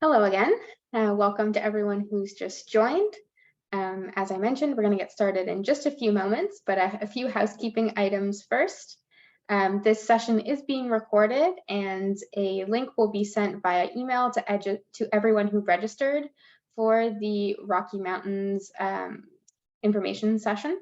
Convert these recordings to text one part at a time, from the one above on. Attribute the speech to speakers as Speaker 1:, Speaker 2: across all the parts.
Speaker 1: Hello again. Welcome to everyone who's just joined. As I mentioned, we're going to get started in just a few moments, but a few housekeeping items first. This session is being recorded and a link will be sent via email to everyone who registered for the Rocky Mountains information session.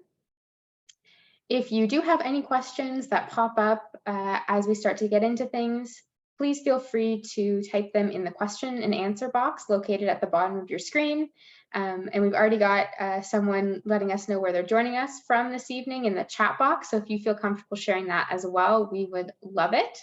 Speaker 1: If you do have any questions that pop up as we start to get into things, please feel free to type them in the question and answer box located at the bottom of your screen. And we've already got someone letting us know where they're joining us from this evening in the chat box. So if you feel comfortable sharing that as well, we would love it.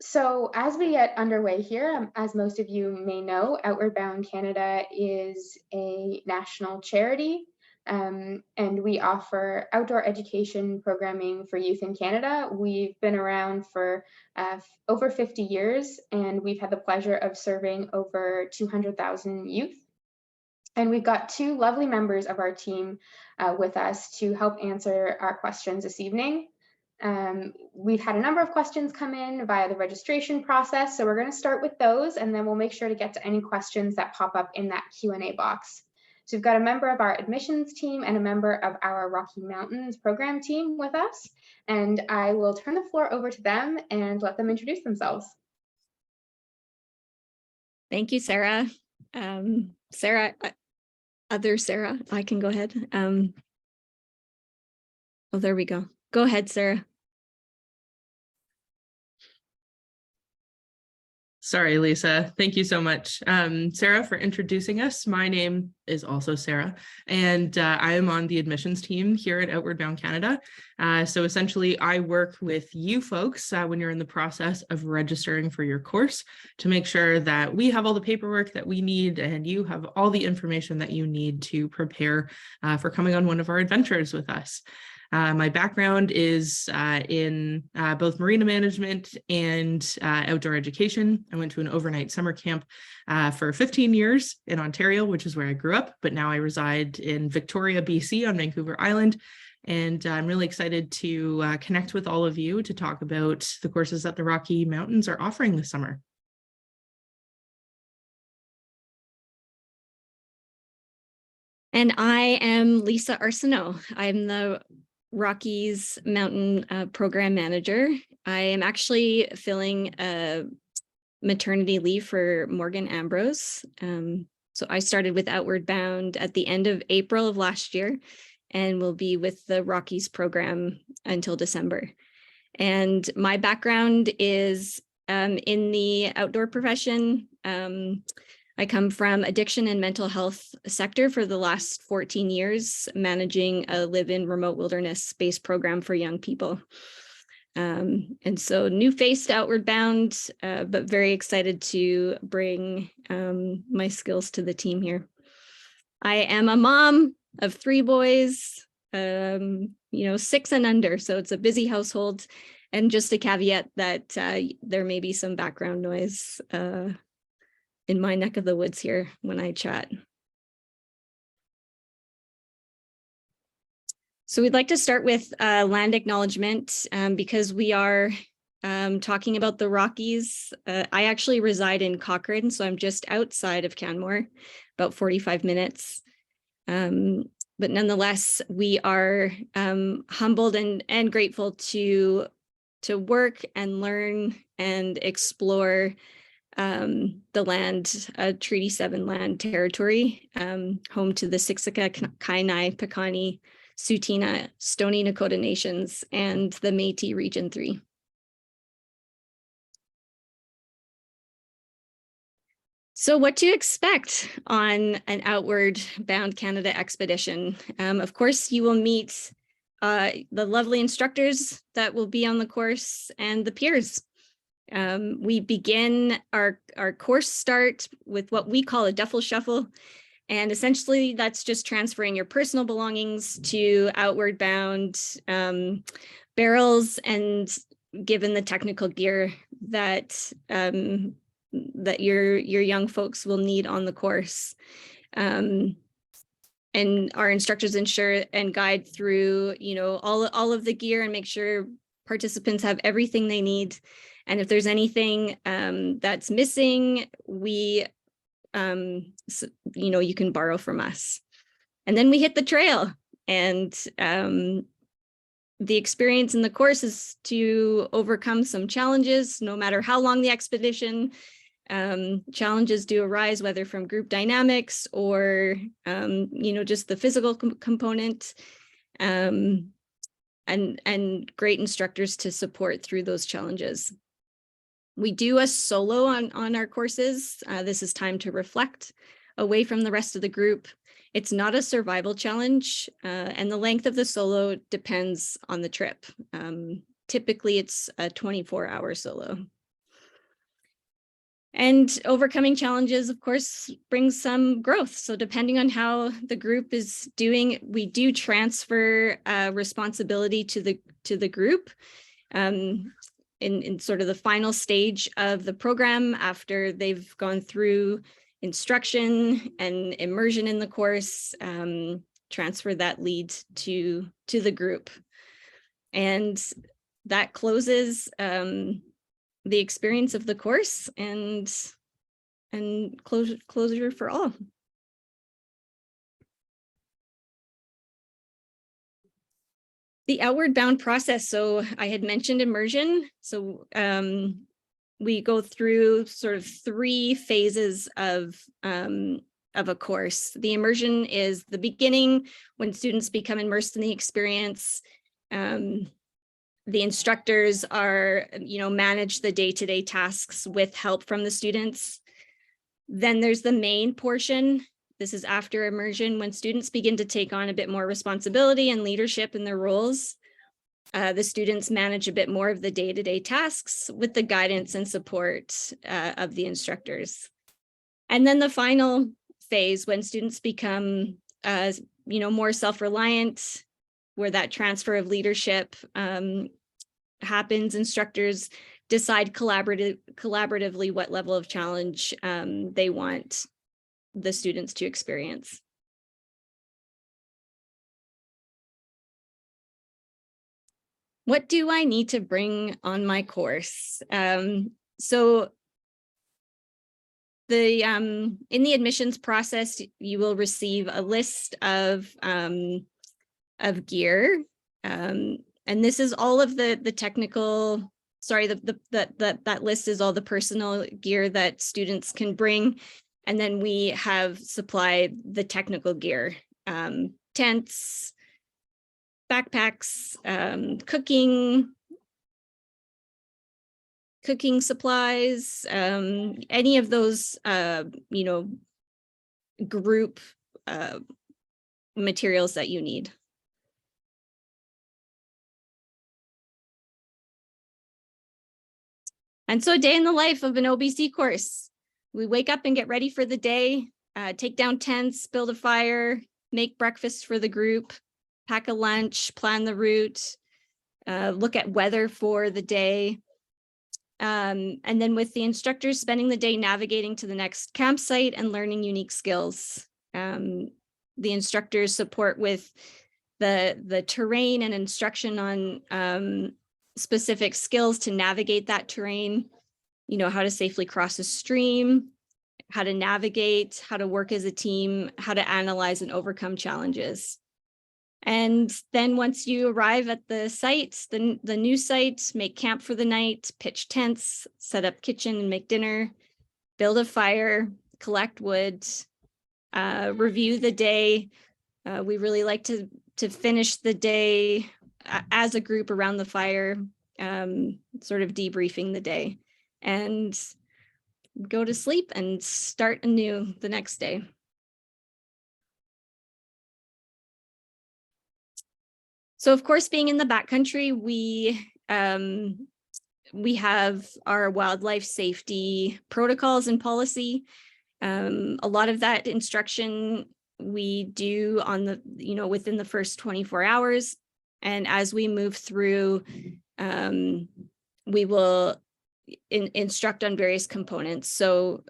Speaker 1: So as we get underway here, as most of you may know, Outward Bound Canada is a national charity. And we offer outdoor education programming for youth in Canada. We've been around for over 50 years, and we've had the pleasure of serving over 200,000 youth. And we've got two lovely members of our team with us to help answer our questions this evening. We've had a number of questions come in via the registration process, so we're going to start with those, and then we'll make sure to get to any questions that pop up in that Q&A box. So we've got a member of our admissions team and a member of our Rocky Mountains program team with us, and I will turn the floor over to them and let them introduce themselves.
Speaker 2: Thank you, Sarah. Sarah, I can go ahead. Oh, there we go. Go ahead, Sarah.
Speaker 3: Sorry, Lisa. Thank you so much, Sarah, for introducing us. My name is also Sarah, and I am on the admissions team here at Outward Bound Canada. So essentially, I work with you folks when you're in the process of registering for your course to make sure that we have all the paperwork that we need and you have all the information that you need to prepare for coming on one of our adventures with us. My background is in both marina management and outdoor education. I went to an overnight summer camp for 15 years in Ontario, which is where I grew up, but now I reside in Victoria, BC on Vancouver Island. And I'm really excited to connect with all of you to talk about the courses that the Rocky Mountains are offering this summer.
Speaker 2: And I am Lisa Arsenault. I'm the Rockies Mountain Program Manager. I am actually filling a maternity leave for Morgan Ambrose. So I started with Outward Bound at the end of April of last year and will be with the Rockies program until December. And my background is in the outdoor profession. I come from addiction and mental health sector for the last 14 years, managing a live-in remote wilderness space program for young people. And so new face to Outward Bound, but very excited to bring my skills to the team here. I am a mom of 3 boys, 6 and under, so it's a busy household. And just a caveat that there may be some background noise in my neck of the woods here when I chat. So we'd like to start with land acknowledgement because we are talking about the Rockies. I actually reside in Cochrane, so I'm just outside of Canmore, about 45 minutes. But nonetheless, we are humbled and grateful to work and learn and explore the land, Treaty 7 land territory, home to the Siksika, Kainai, Piikani, Tsuut'ina, Stoney Nakoda Nations, and the Métis Region 3. So what to expect on an Outward Bound Canada expedition? Of course, you will meet the lovely instructors that will be on the course and the peers. We begin our course start with what we call a duffel shuffle. And essentially that's just transferring your personal belongings to Outward Bound barrels and given the technical gear that that your young folks will need on the course. And our instructors ensure and guide through, all of the gear and make sure participants have everything they need. And if there's anything that's missing, you can borrow from us. And then we hit the trail, and the experience in the course is to overcome some challenges, no matter how long the expedition. Challenges do arise, whether from group dynamics or, just the physical component, and great instructors to support through those challenges. We do a solo on our courses. This is time to reflect away from the rest of the group. It's not a survival challenge, and the length of the solo depends on the trip. Typically, it's a 24-hour solo. And overcoming challenges, of course, brings some growth. So depending on how the group is doing, we do transfer responsibility to the group in sort of the final stage of the program, after they've gone through instruction and immersion in the course. Transfer that lead to the group, and that closes the experience of the course and closure for all. The outward bound process. So I had mentioned immersion. So we go through sort of 3 phases of a course. The immersion is the beginning, when students become immersed in the experience. The instructors are, manage the day-to-day tasks with help from the students. Then there's the main portion. This is after immersion, when students begin to take on a bit more responsibility and leadership in their roles. The students manage a bit more of the day-to-day tasks with the guidance and support of the instructors. And then the final phase, when students become, more self-reliant, where that transfer of leadership happens. Instructors decide collaboratively what level of challenge they want the students to experience. What do I need to bring on my course? So in the admissions process, you will receive a list of gear, and this is all of the technical. Sorry, that list is all the personal gear that students can bring, and then we have supplied the technical gear, tents, backpacks, cooking supplies, any of those group materials that you need. And so a day in the life of an OBC course. We wake up and get ready for the day, take down tents, build a fire, make breakfast for the group, pack a lunch, plan the route, look at weather for the day. And then with the instructors, spending the day navigating to the next campsite and learning unique skills. The instructors support with the terrain and instruction on specific skills to navigate that terrain, how to safely cross a stream, how to navigate, how to work as a team, how to analyze and overcome challenges. And then once you arrive at the site, the new site, make camp for the night, pitch tents, set up kitchen and make dinner, build a fire, collect wood, review the day. We really like to finish the day as a group around the fire, sort of debriefing the day, and go to sleep and start anew the next day. So of course, being in the backcountry, we have our wildlife safety protocols and policy. A lot of that instruction we do on the, within the first 24 hours. And as we move through, we will instruct on various components. So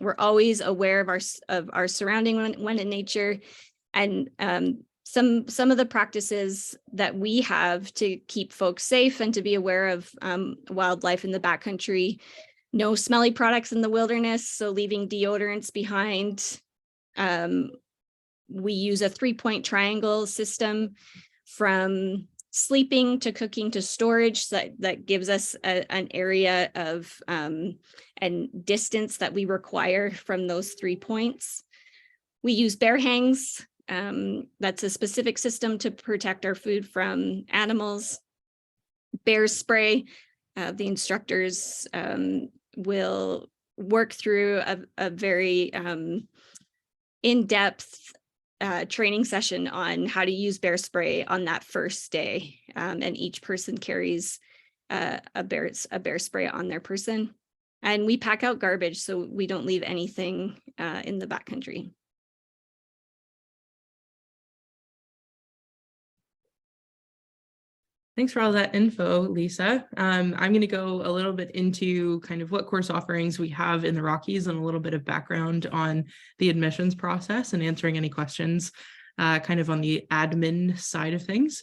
Speaker 2: we're always aware of our surrounding when in nature, and some of the practices that we have to keep folks safe and to be aware of wildlife in the backcountry. No smelly products in the wilderness, so leaving deodorants behind. We use a 3-point triangle system from sleeping to cooking to storage that gives us an area of and distance that we require from those 3 points. We use bear hangs. That's a specific system to protect our food from animals. Bear spray. The instructors will work through a very in-depth training session on how to use bear spray on that first day. And each person carries a bear spray on their person. And we pack out garbage, so we don't leave anything in the backcountry.
Speaker 3: Thanks for all that info, Lisa. I'm going to go a little bit into kind of what course offerings we have in the Rockies and a little bit of background on the admissions process and answering any questions kind of on the admin side of things.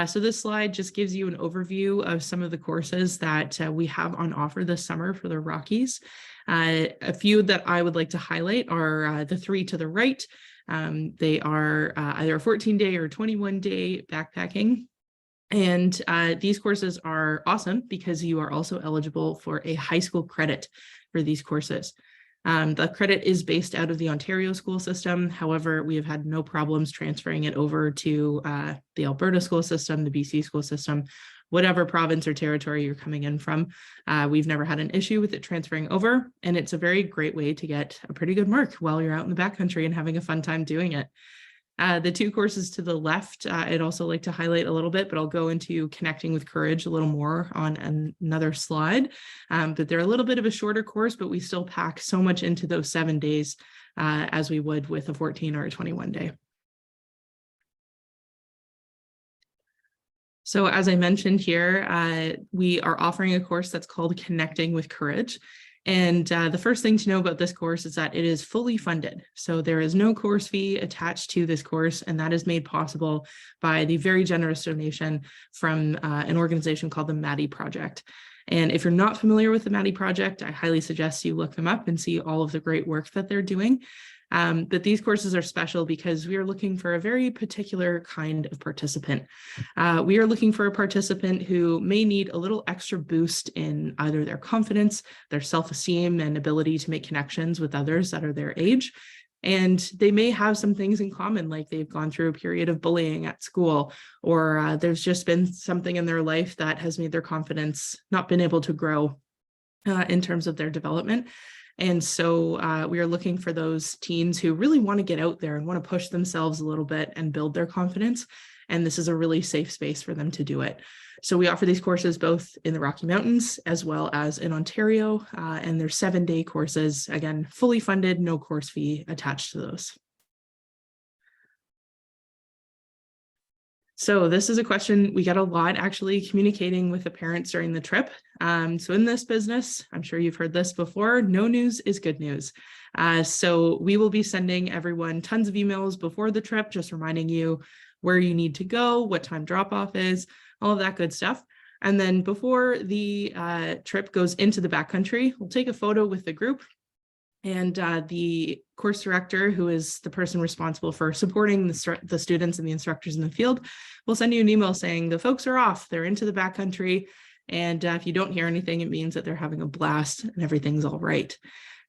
Speaker 3: So this slide just gives you an overview of some of the courses that we have on offer this summer for the Rockies. A few that I would like to highlight are the 3 to the right. They are either a 14-day or 21-day backpacking. And these courses are awesome because you are also eligible for a high school credit for these courses. The credit is based out of the Ontario school system. However, we have had no problems transferring it over to the Alberta school system, the BC school system, whatever province or territory you're coming in from. We've never had an issue with it transferring over, and it's a very great way to get a pretty good mark while you're out in the backcountry and having a fun time doing it. The 2 courses to the left, I'd also like to highlight a little bit, but I'll go into Connecting with Courage a little more on another slide. But they're a little bit of a shorter course, but we still pack so much into those 7 days as we would with a 14 or a 21 day. So as I mentioned here, we are offering a course that's called Connecting with Courage. And the first thing to know about this course is that it is fully funded. So there is no course fee attached to this course, and that is made possible by the very generous donation from an organization called the Maddie Project. And if you're not familiar with the Maddie Project, I highly suggest you look them up and see all of the great work that they're doing. But these courses are special because we are looking for a very particular kind of participant. We are looking for a participant who may need a little extra boost in either their confidence, their self-esteem, and ability to make connections with others that are their age. And they may have some things in common, like they've gone through a period of bullying at school, or there's just been something in their life that has made their confidence not been able to grow in terms of their development. And so we are looking for those teens who really want to get out there and want to push themselves a little bit and build their confidence. And this is a really safe space for them to do it. So we offer these courses both in the Rocky Mountains as well as in Ontario. And they're 7-day courses, again, fully funded, no course fee attached to those. So this is a question we get a lot actually communicating with the parents during the trip. So in this business, I'm sure you've heard this before, no news is good news. So we will be sending everyone tons of emails before the trip, just reminding you where you need to go, what time drop-off is, all of that good stuff. And then before the trip goes into the backcountry, we'll take a photo with the group. And the course director, who is the person responsible for supporting the students and the instructors in the field, will send you an email saying the folks are off, they're into the backcountry. And if you don't hear anything, it means that they're having a blast and everything's all right.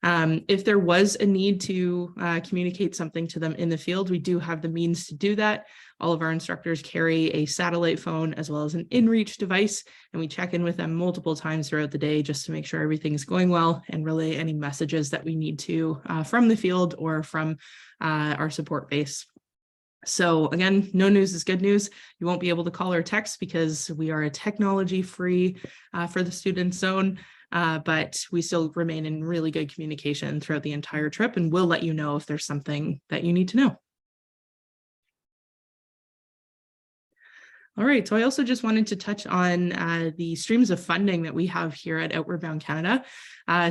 Speaker 3: If there was a need to communicate something to them in the field, we do have the means to do that. All of our instructors carry a satellite phone as well as an inReach device, and we check in with them multiple times throughout the day just to make sure everything is going well and relay any messages that we need to from the field or from our support base. So again, no news is good news. You won't be able to call or text because we are a technology-free for the student zone. But we still remain in really good communication throughout the entire trip, and we'll let you know if there's something that you need to know. All right, so I also just wanted to touch on the streams of funding that we have here at Outward Bound Canada.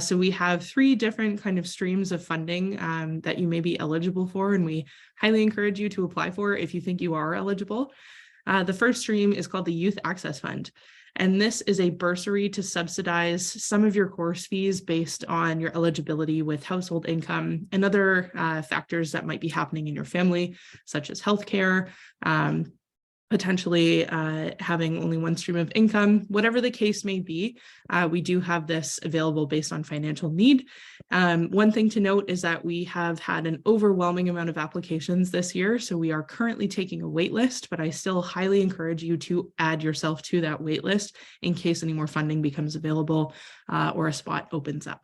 Speaker 3: So we have 3 different kind of streams of funding that you may be eligible for, and we highly encourage you to apply for if you think you are eligible. The first stream is called the Youth Access Fund, and this is a bursary to subsidize some of your course fees based on your eligibility with household income and other factors that might be happening in your family, such as healthcare, potentially having only one stream of income, whatever the case may be. We do have this available based on financial need. One thing to note is that we have had an overwhelming amount of applications this year, so we are currently taking a wait list, but I still highly encourage you to add yourself to that wait list in case any more funding becomes available or a spot opens up.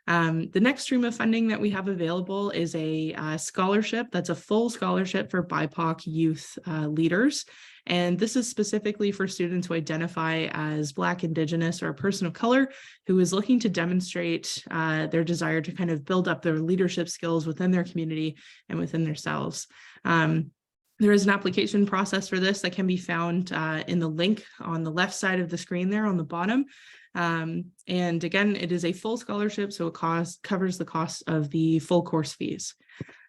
Speaker 3: The next stream of funding that we have available is a scholarship that's a full scholarship for BIPOC youth leaders. And this is specifically for students who identify as Black, Indigenous, or a person of color who is looking to demonstrate their desire to kind of build up their leadership skills within their community and within themselves. There is an application process for this that can be found in the link on the left side of the screen there on the bottom. And again, it is a full scholarship, so it covers the cost of the full course fees.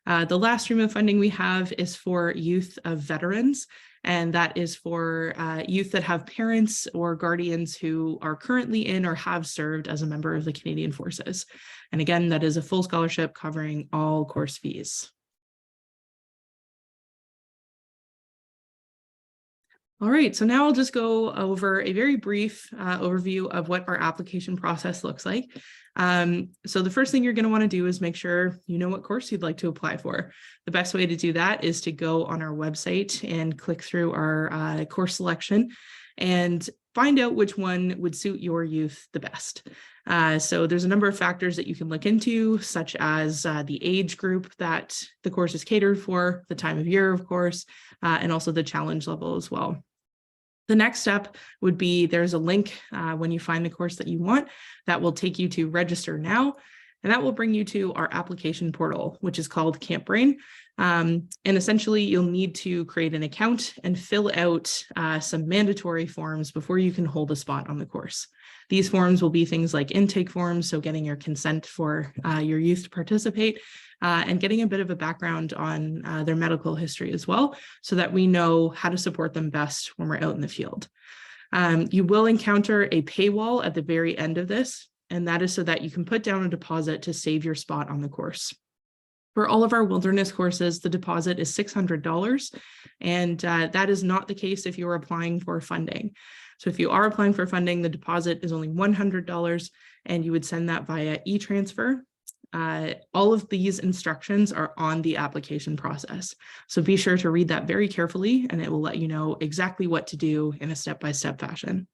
Speaker 3: The last stream of funding we have is for youth of veterans, and that is for youth that have parents or guardians who are currently in or have served as a member of the Canadian Forces. And again, that is a full scholarship covering all course fees. All right, so now I'll just go over a very brief overview of what our application process looks like. So the first thing you're going to want to do is make sure you know what course you'd like to apply for. The best way to do that is to go on our website and click through our course selection and find out which one would suit your youth the best. So there's a number of factors that you can look into, such as the age group that the course is catered for, the time of year, of course, and also the challenge level as well. The next step would be there's a link when you find the course that you want that will take you to register now, and that will bring you to our application portal, which is called CampBrain. And essentially, you'll need to create an account and fill out some mandatory forms before you can hold a spot on the course. These forms will be things like intake forms, so getting your consent for your youth to participate, and getting a bit of a background on their medical history as well, so that we know how to support them best when we're out in the field. You will encounter a paywall at the very end of this, and that is so that you can put down a deposit to save your spot on the course. For all of our wilderness courses, the deposit is $600, and that is not the case if you're applying for funding. So if you are applying for funding, the deposit is only $100, and you would send that via e-transfer. All of these instructions are on the application process. So be sure to read that very carefully, and it will let you know exactly what to do in a step-by-step fashion.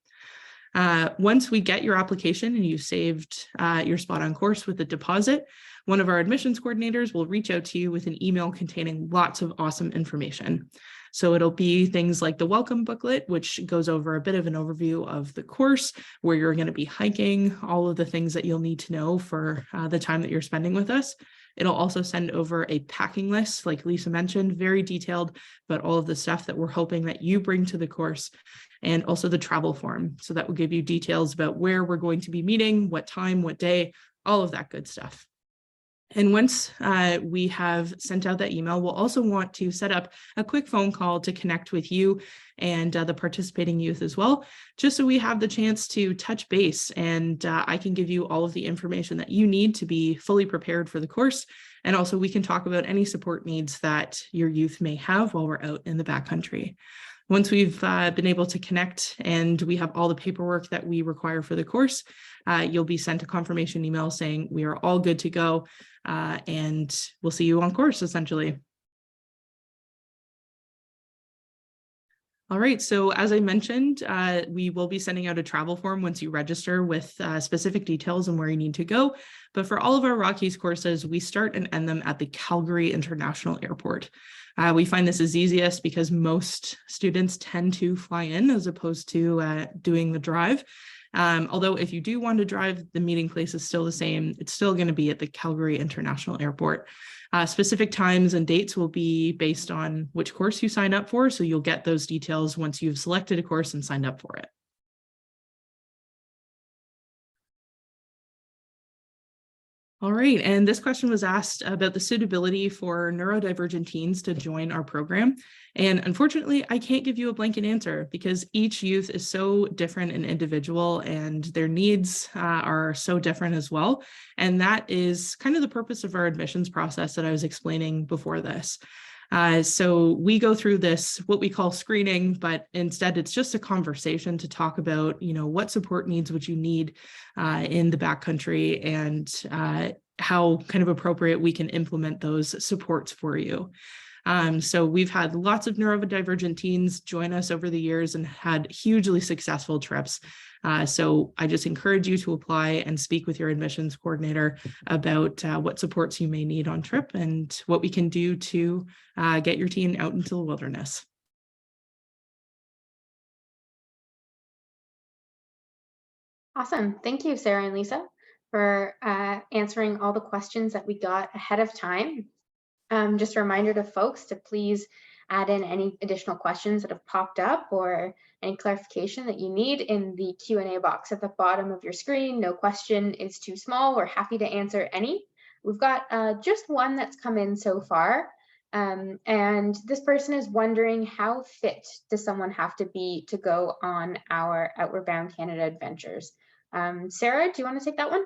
Speaker 3: Once we get your application and you've saved your spot on course with the deposit, one of our admissions coordinators will reach out to you with an email containing lots of awesome information. So it'll be things like the welcome booklet, which goes over a bit of an overview of the course, where you're going to be hiking, all of the things that you'll need to know for the time that you're spending with us. It'll also send over a packing list, like Lisa mentioned, very detailed, but all of the stuff that we're hoping that you bring to the course, and also the travel form. So that will give you details about where we're going to be meeting, what time, what day, all of that good stuff. And once we have sent out that email, we'll also want to set up a quick phone call to connect with you and the participating youth as well, just so we have the chance to touch base, and I can give you all of the information that you need to be fully prepared for the course. And also we can talk about any support needs that your youth may have while we're out in the backcountry. Once we've been able to connect and we have all the paperwork that we require for the course, you'll be sent a confirmation email saying we are all good to go, and we'll see you on course, essentially. All right, so as I mentioned, we will be sending out a travel form once you register with specific details on where you need to go. But for all of our Rockies courses, we start and end them at the Calgary International Airport. We find this is easiest because most students tend to fly in as opposed to doing the drive. Although if you do want to drive, the meeting place is still the same. It's still going to be at the Calgary International Airport. Specific times and dates will be based on which course you sign up for, so you'll get those details once you've selected a course and signed up for it. All right, and this question was asked about the suitability for neurodivergent teens to join our program. And unfortunately, I can't give you a blanket answer because each youth is so different and individual, and their needs are so different as well. And that is kind of the purpose of our admissions process that I was explaining before this. So we go through this, what we call screening, but instead it's just a conversation to talk about, what support needs would you need in the backcountry, and how kind of appropriate we can implement those supports for you. So we've had lots of neurodivergent teens join us over the years and had hugely successful trips. So I just encourage you to apply and speak with your admissions coordinator about what supports you may need on trip and what we can do to get your teen out into the wilderness.
Speaker 1: Awesome. Thank you, Sarah and Lisa, for answering all the questions that we got ahead of time. Just a reminder to folks to please add in any additional questions that have popped up or any clarification that you need in the Q&A box at the bottom of your screen. No question is too small. We're happy to answer any. We've got just one that's come in so far. And this person is wondering, how fit does someone have to be to go on our Outward Bound Canada adventures? Sarah, do you want to take that one?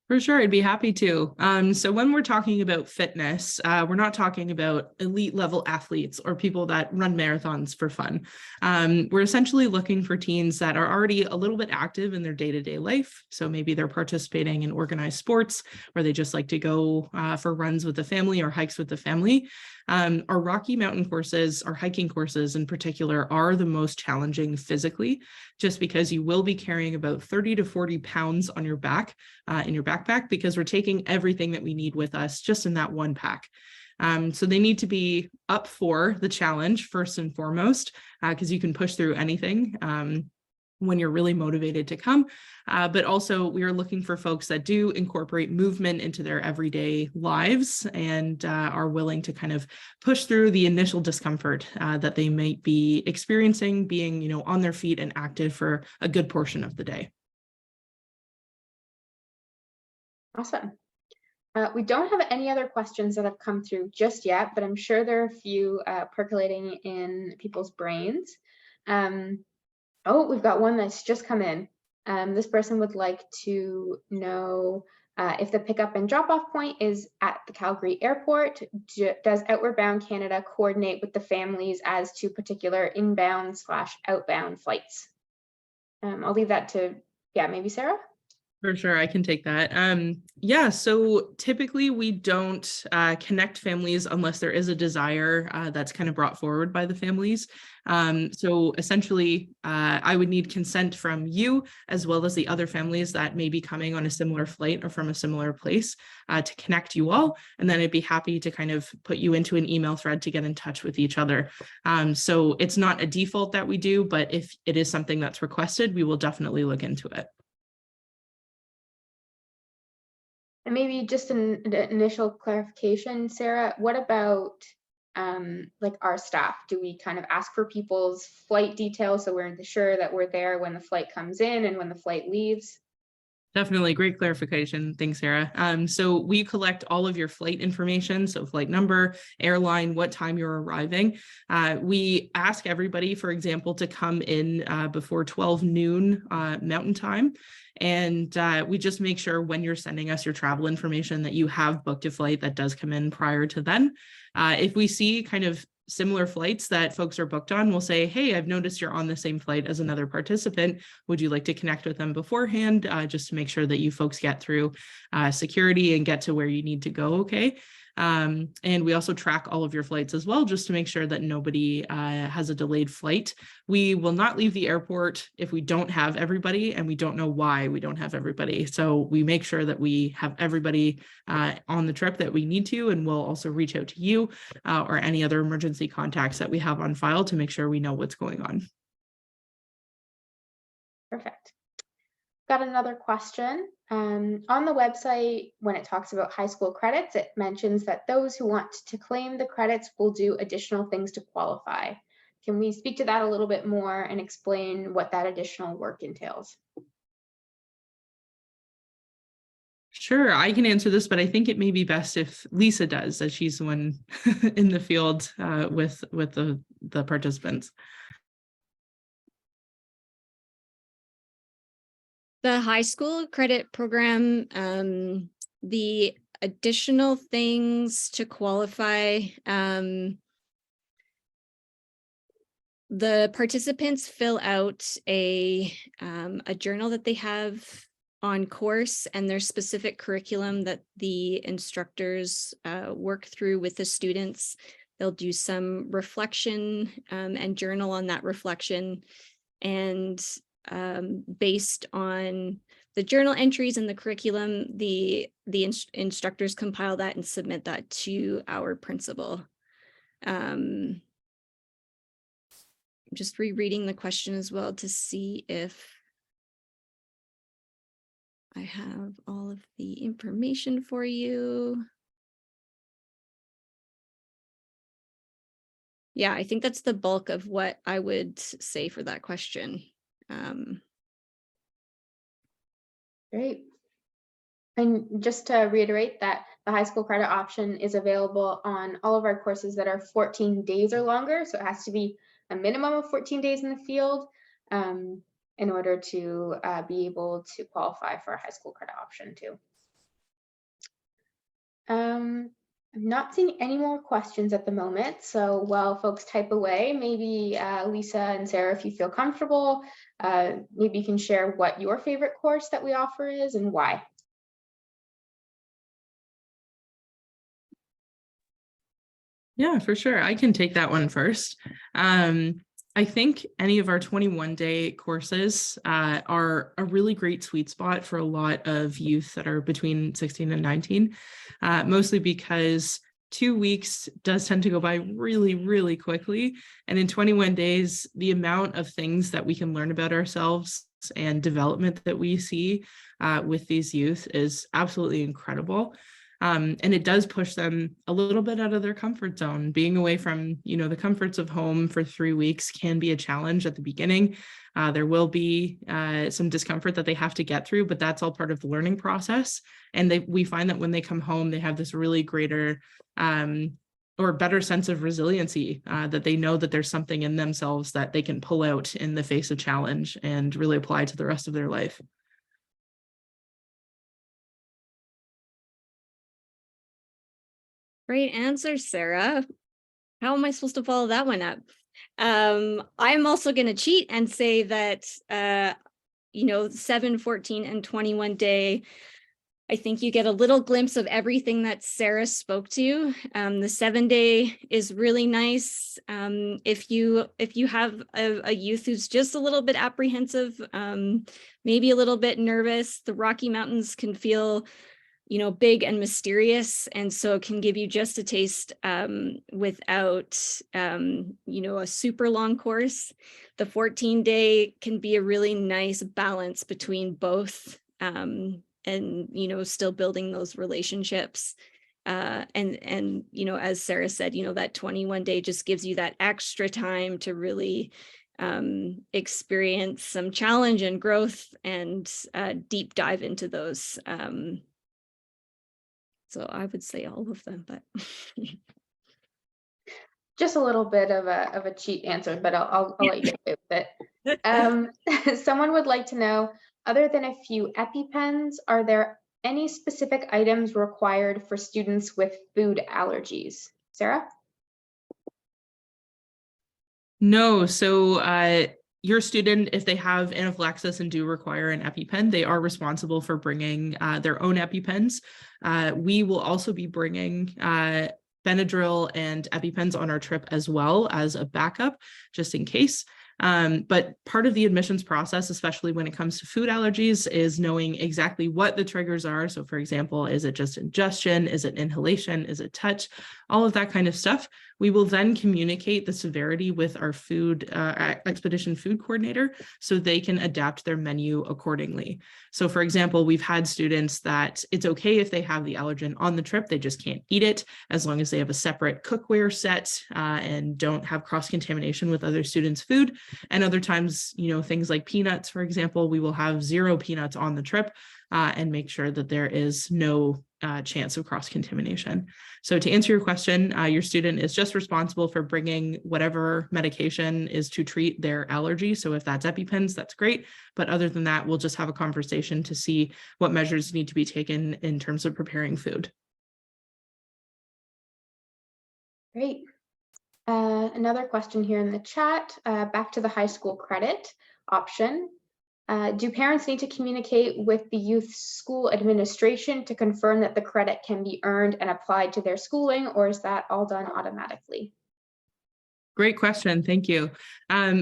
Speaker 3: For sure, I'd be happy to. So when we're talking about fitness, we're not talking about elite level athletes or people that run marathons for fun. We're essentially looking for teens that are already a little bit active in their day-to-day life. So maybe they're participating in organized sports, or they just like to go for runs with the family or hikes with the family. Our Rocky Mountain courses, our hiking courses in particular, are the most challenging physically, just because you will be carrying about 30 to 40 pounds on your back in your backpack, because we're taking everything that we need with us just in that one pack. So they need to be up for the challenge first and foremost, because you can push through anything when you're really motivated to come. But also we are looking for folks that do incorporate movement into their everyday lives and are willing to kind of push through the initial discomfort that they might be experiencing being, on their feet and active for a good portion of the day.
Speaker 1: Awesome. We don't have any other questions that have come through just yet, but I'm sure there are a few percolating in people's brains. Oh, we've got one that's just come in. This person would like to know if the pickup and drop-off point is at the Calgary airport. Does Outward Bound Canada coordinate with the families as to particular inbound/outbound flights? I'll leave that to, maybe Sarah?
Speaker 3: For sure, I can take that. Yeah, so typically we don't connect families unless there is a desire that's kind of brought forward by the families. So essentially, I would need consent from you as well as the other families that may be coming on a similar flight or from a similar place to connect you all. And then I'd be happy to kind of put you into an email thread to get in touch with each other. So it's not a default that we do, but if it is something that's requested, we will definitely look into it.
Speaker 1: And maybe just an initial clarification, Sarah, what about like our staff? Do we kind of ask for people's flight details so we're sure that we're there when the flight comes in and when the flight leaves?
Speaker 3: Definitely, great clarification. Thanks, Sarah. So we collect all of your flight information, so flight number, airline, what time you're arriving. We ask everybody, for example, to come in before 12 noon Mountain Time. And we just make sure when you're sending us your travel information that you have booked a flight that does come in prior to then. If we see kind of similar flights that folks are booked on, we'll say, hey, I've noticed you're on the same flight as another participant. Would you like to connect with them beforehand just to make sure that you folks get through security and get to where you need to go okay? And we also track all of your flights as well, just to make sure that nobody has a delayed flight. We will not leave the airport if we don't have everybody, and we don't know why we don't have everybody. So we make sure that we have everybody on the trip that we need to, and we'll also reach out to you or any other emergency contacts that we have on file to make sure we know what's going on.
Speaker 1: Perfect. Got another question. On the website, when it talks about high school credits, it mentions that those who want to claim the credits will do additional things to qualify. Can we speak to that a little bit more and explain what that additional work entails?
Speaker 3: Sure, I can answer this, but I think it may be best if Lisa does, as she's the one in the field with the participants.
Speaker 2: The high school credit program, the additional things to qualify, the participants fill out a journal that they have on course, and there's specific curriculum that the instructors work through with the students. They'll do some reflection and journal on that reflection, and based on the journal entries and the curriculum, the instructors compile that and submit that to our principal. I'm just rereading the question as well to see if I have all of the information for you. Yeah, I think that's the bulk of what I would say for that question.
Speaker 1: Great. And just to reiterate that the high school credit option is available on all of our courses that are 14 days or longer. So it has to be a minimum of 14 days in the field in order to be able to qualify for a high school credit option too. I'm not seeing any more questions at the moment. So while folks type away, maybe Lisa and Sarah, if you feel comfortable, maybe you can share what your favorite course that we offer is and why.
Speaker 3: Yeah, for sure. I can take that one first. I think any of our 21-day courses are a really great sweet spot for a lot of youth that are between 16 and 19, mostly because 2 weeks does tend to go by really, really quickly. And in 21 days, the amount of things that we can learn about ourselves and development that we see with these youth is absolutely incredible. And it does push them a little bit out of their comfort zone. Being away from, the comforts of home for 3 weeks can be a challenge at the beginning. There will be some discomfort that they have to get through, but that's all part of the learning process. And we find that when they come home, they have this really greater or better sense of resiliency, that they know that there's something in themselves that they can pull out in the face of challenge and really apply to the rest of their life.
Speaker 2: Great answer, Sarah. How am I supposed to follow that one up? I'm also going to cheat and say that, 7, 14, and 21 day, I think you get a little glimpse of everything that Sarah spoke to. The 7 day is really nice. If you have a youth who's just a little bit apprehensive, maybe a little bit nervous, the Rocky Mountains can feel big and mysterious. And so it can give you just a taste without, a super long course. The 14 day can be a really nice balance between both and, still building those relationships. And as Sarah said, that 21 day just gives you that extra time to really experience some challenge and growth and deep dive into those. So I would say all of them, but
Speaker 1: just a little bit of a cheat answer, but I'll let you get away with it. Someone would like to know, other than a few EpiPens, are there any specific items required for students with food allergies? Sarah?
Speaker 3: No, so your student, if they have anaphylaxis and do require an EpiPen, they are responsible for bringing their own EpiPens. We will also be bringing Benadryl and EpiPens on our trip as well as a backup, just in case. But part of the admissions process, especially when it comes to food allergies, is knowing exactly what the triggers are. So for example, is it just ingestion? Is it inhalation? Is it touch? All of that kind of stuff. We will then communicate the severity with our expedition food coordinator so they can adapt their menu accordingly. So for example, we've had students that it's okay if they have the allergen on the trip, they just can't eat it as long as they have a separate cookware set and don't have cross-contamination with other students' food. And other times, things like peanuts, for example, we will have 0 peanuts on the trip and make sure that there is no chance of cross-contamination. So to answer your question, your student is just responsible for bringing whatever medication is to treat their allergy. So if that's EpiPens, that's great. But other than that, we'll just have a conversation to see what measures need to be taken in terms of preparing food.
Speaker 1: Great. Another question here in the chat, back to the high school credit option. Do parents need to communicate with the youth school administration to confirm that the credit can be earned and applied to their schooling, or is that all done automatically?
Speaker 3: Great question. Thank you.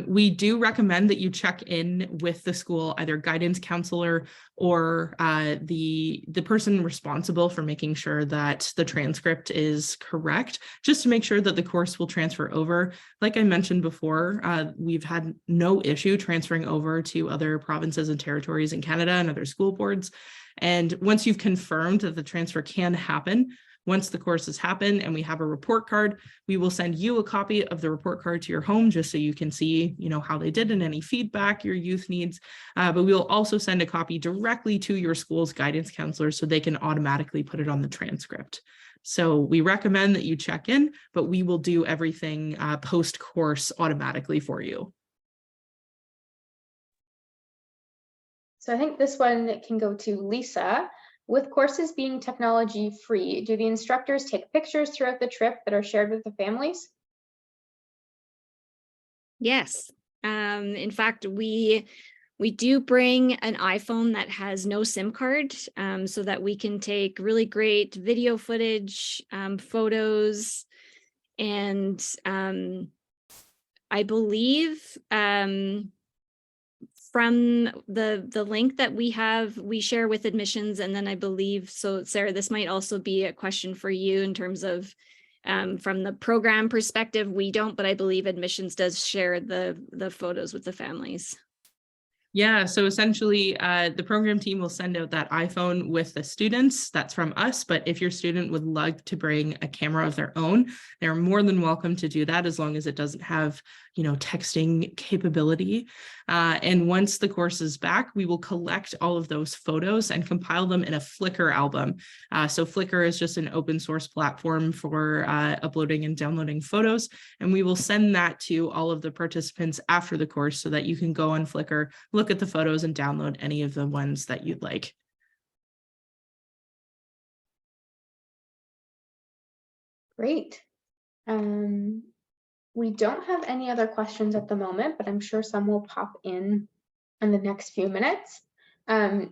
Speaker 3: We do recommend that you check in with the school, either guidance counselor or the person responsible for making sure that the transcript is correct, just to make sure that the course will transfer over. Like I mentioned before, we've had no issue transferring over to other provinces and territories in Canada and other school boards. And once you've confirmed that the transfer can happen, once the course has happened and we have a report card, we will send you a copy of the report card to your home just so you can see, how they did and any feedback your youth needs. But we will also send a copy directly to your school's guidance counselor so they can automatically put it on the transcript. So we recommend that you check in, but we will do everything post-course automatically for you.
Speaker 1: So I think this one can go to Lisa. With courses being technology free, do the instructors take pictures throughout the trip that are shared with the families?
Speaker 2: Yes. In fact, we do bring an iPhone that has no SIM card so that we can take really great video footage, photos, and I believe from the link that we share with admissions, and then I believe, so Sarah, this might also be a question for you in terms of from the program perspective, we don't, but I believe admissions does share the photos with the families.
Speaker 3: Yeah, so essentially the program team will send out that iPhone with the students. That's from us. But if your student would like to bring a camera of their own, they're more than welcome to do that as long as it doesn't have, texting capability. And once the course is back, we will collect all of those photos and compile them in a Flickr album. So Flickr is just an open source platform for uploading and downloading photos. And we will send that to all of the participants after the course so that you can go on Flickr, look at the photos and download any of the ones that you'd like.
Speaker 1: Great. We don't have any other questions at the moment, but I'm sure some will pop in the next few minutes.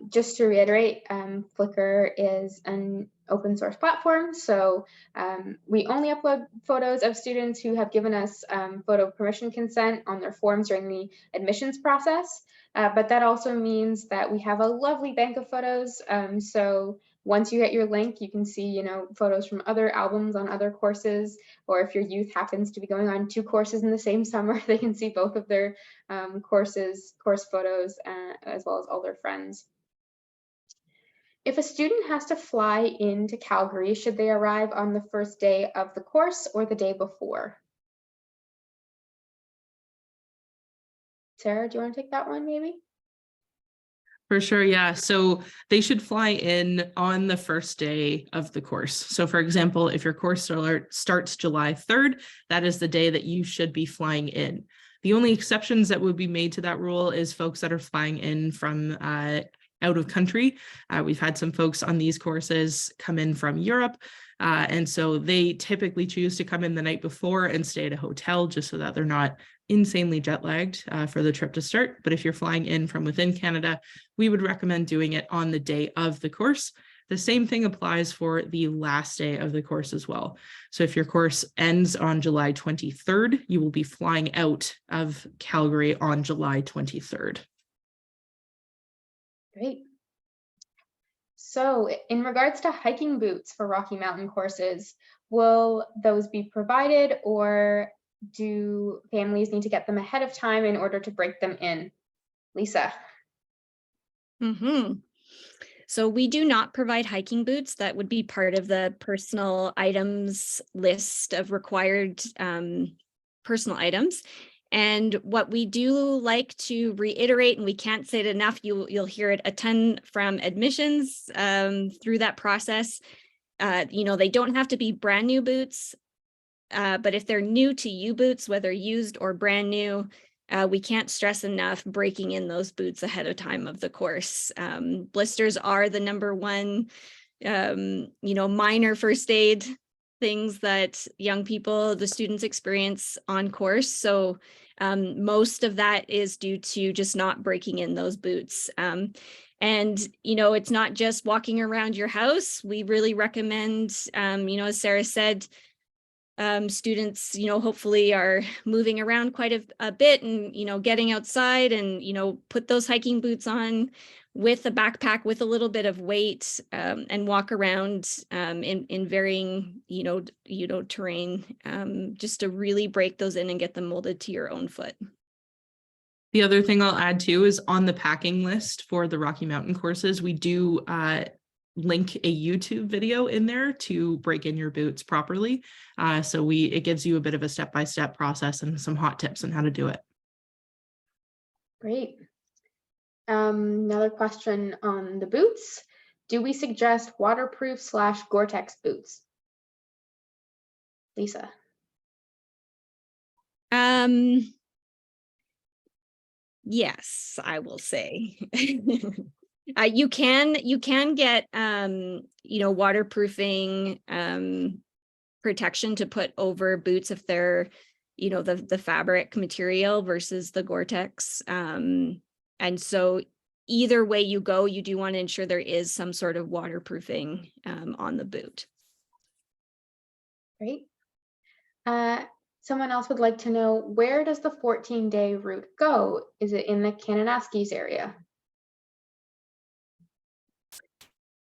Speaker 1: Just to reiterate, Flickr is an open source platform, so we only upload photos of students who have given us photo permission consent on their forms during the admissions process. But that also means that we have a lovely bank of photos. So once you get your link, you can see, photos from other albums on other courses, or if your youth happens to be going on 2 courses in the same summer, they can see both of their course photos, as well as all their friends. If a student has to fly into Calgary, should they arrive on the first day of the course or the day before? Sarah, do you want to take that one maybe?
Speaker 3: For sure, yeah. So they should fly in on the first day of the course. So for example, if your course starts July 3rd, that is the day that you should be flying in. The only exceptions that would be made to that rule is folks that are flying in from out of country. We've had some folks on these courses come in from Europe. And so they typically choose to come in the night before and stay at a hotel just so that they're not insanely jet lagged for the trip to start. But if you're flying in from within Canada, we would recommend doing it on the day of the course. The same thing applies for the last day of the course as well. So if your course ends on July 23rd, you will be flying out of Calgary on July 23rd.
Speaker 1: Great. So in regards to hiking boots for Rocky Mountain courses, will those be provided, or do families need to get them ahead of time in order to break them in? Lisa.
Speaker 2: So we do not provide hiking boots. That would be part of the personal items list of required personal items. And what we do like to reiterate, and we can't say it enough, you'll hear it a ton from admissions through that process. They don't have to be brand new boots, but if they're new to you boots, whether used or brand new, we can't stress enough breaking in those boots ahead of time of the course. Blisters are the number one, minor first aid things that young people, the students experience on course. So most of that is due to just not breaking in those boots. And, it's not just walking around your house. We really recommend, as Sarah said, students, hopefully are moving around quite a bit and, getting outside and, put those hiking boots on with a backpack with a little bit of weight and walk around in varying, terrain just to really break those in and get them molded to your own foot.
Speaker 3: The other thing I'll add too is on the packing list for the Rocky Mountain courses, we do link a YouTube video in there to break in your boots properly. So it gives you a bit of a step-by-step process and some hot tips on how to do it.
Speaker 1: Great. Another question on the boots. Do we suggest waterproof / Gore-Tex boots? Lisa.
Speaker 2: Yes, I will say. You can get waterproofing protection to put over boots if they're the fabric material versus the Gore-Tex. And so either way you go, you do want to ensure there is some sort of waterproofing on the boot.
Speaker 1: Great. Someone else would like to know, where does the 14-day route go? Is it in the Kananaskis area?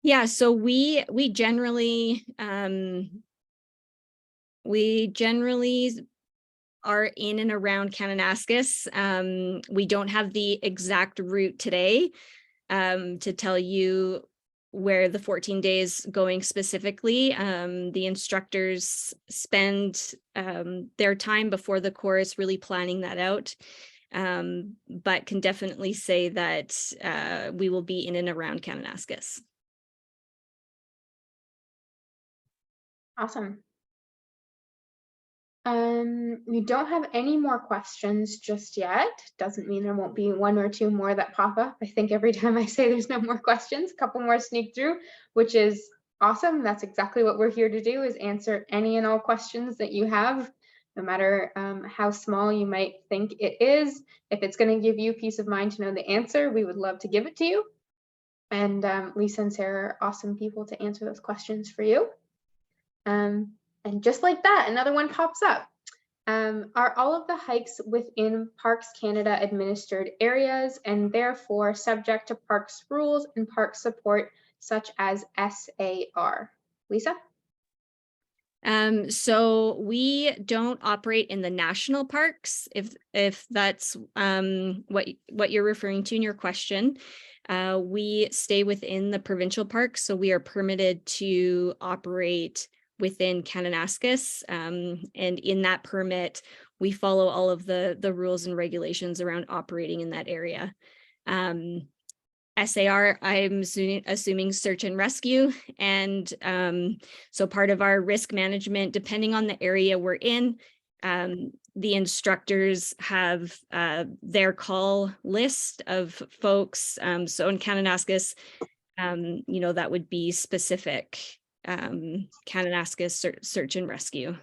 Speaker 2: Yeah, so we generally are in and around Kananaskis. We don't have the exact route today to tell you where the 14 days going specifically. The instructors spend their time before the course really planning that out, but can definitely say that we will be in and around Kananaskis.
Speaker 1: Awesome. We don't have any more questions just yet. Doesn't mean there won't be one or two more that pop up. I think every time I say there's no more questions, a couple more sneak through, which is awesome. That's exactly what we're here to do, is answer any and all questions that you have, no matter how small you might think it is. If it's going to give you peace of mind to know the answer, we would love to give it to you. And Lisa and Sarah are awesome people to answer those questions for you. And just like that, another one pops up. Are all of the hikes within Parks Canada administered areas and therefore subject to parks rules and park support such as SAR? Lisa?
Speaker 2: So we don't operate in the national parks, if that's what you're referring to in your question. We stay within the provincial parks, so we are permitted to operate within Kananaskis, and in that permit, we follow all of the rules and regulations around operating in that area. SAR, I'm assuming search and rescue, and so part of our risk management, depending on the area we're in, the instructors have their call list of folks. So in Kananaskis, that would be specific Kananaskis search and rescue.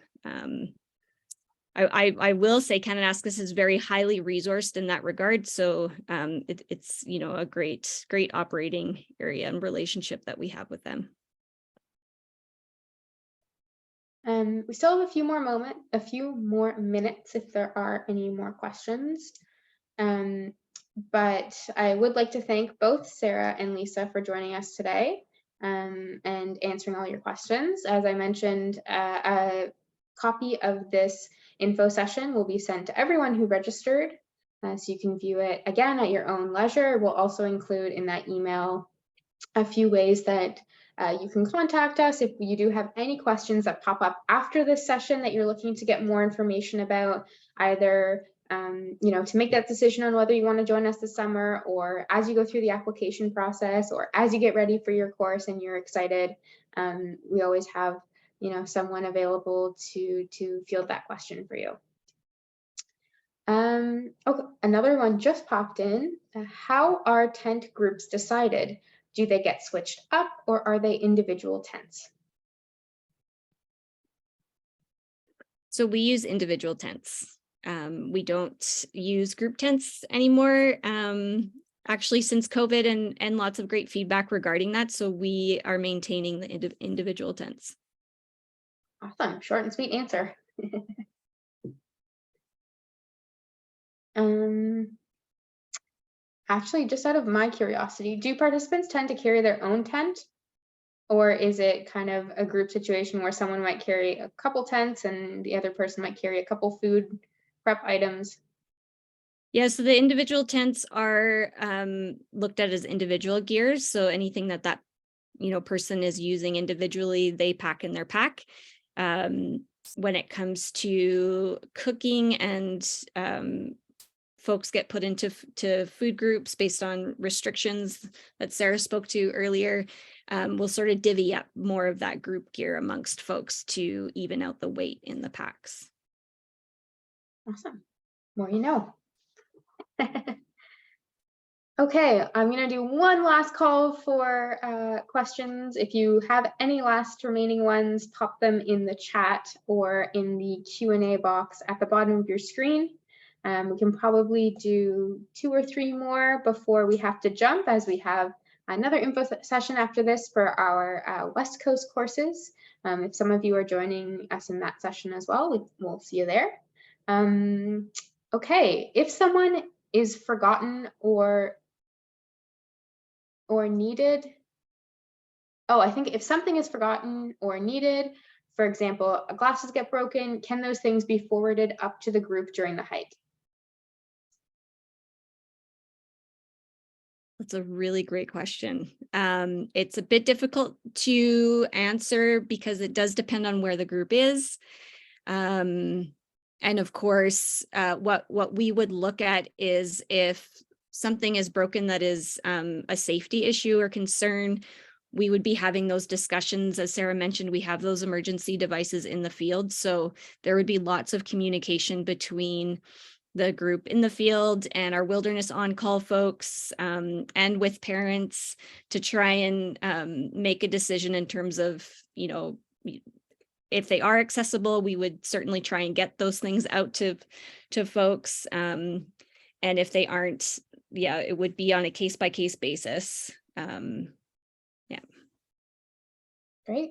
Speaker 2: I will say Kananaskis is very highly resourced in that regard. So it's a great operating area and relationship that we have with them.
Speaker 1: We still have a few more minutes if there are any more questions. But I would like to thank both Sarah and Lisa for joining us today. and answering all your questions. As I mentioned, a copy of this info session will be sent to everyone who registered, so you can view it again at your own leisure. We'll also include in that email a few ways that you can contact us if you do have any questions that pop up after this session that you're looking to get more information about, either to make that decision on whether you want to join us this summer, or as you go through the application process, or as you get ready for your course and you're excited. We always have someone available to field that question for you. Okay, another one just popped in. How are tent groups decided? Do they get switched up, or are they individual tents?
Speaker 2: So we use individual tents. We don't use group tents anymore, actually, since COVID, and lots of great feedback regarding that. So we are maintaining the individual tents.
Speaker 1: Awesome, short and sweet answer. Actually, just out of my curiosity, do participants tend to carry their own tent? Or is it kind of a group situation where someone might carry a couple tents and the other person might carry a couple food prep items?
Speaker 2: Yeah, so the individual tents are looked at as individual gears. So anything that person is using individually, they pack in their pack. When it comes to cooking and folks get put into food groups based on restrictions that Sarah spoke to earlier, we'll sort of divvy up more of that group gear amongst folks to even out the weight in the packs.
Speaker 1: Awesome. More you know. Okay, I'm going to do one last call for questions. If you have any last remaining ones, pop them in the chat or in the Q&A box at the bottom of your screen. We can probably do 2 or 3 more before we have to jump, as we have another info session after this for our West Coast courses. If some of you are joining us in that session as well, we'll see you there. Okay, if someone is forgotten or needed, I think if something is forgotten or needed, for example, glasses get broken, can those things be forwarded up to the group during the hike?
Speaker 2: That's a really great question. It's a bit difficult to answer because it does depend on where the group is. And of course, what we would look at is if something is broken that is a safety issue or concern, we would be having those discussions. As Sarah mentioned, we have those emergency devices in the field. So there would be lots of communication between the group in the field and our wilderness on-call folks, and with parents to try and make a decision in terms of, if they are accessible, we would certainly try and get those things out to folks. And if they aren't, it would be on a case-by-case basis.
Speaker 1: Great.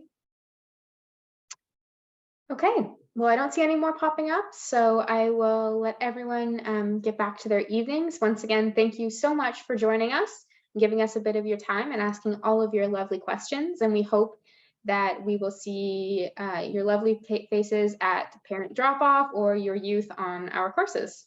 Speaker 1: Okay. Well, I don't see any more popping up, so I will let everyone get back to their evenings. Once again, thank you so much for joining us, giving us a bit of your time and asking all of your lovely questions. And we hope that we will see your lovely faces at parent drop-off or your youth on our courses.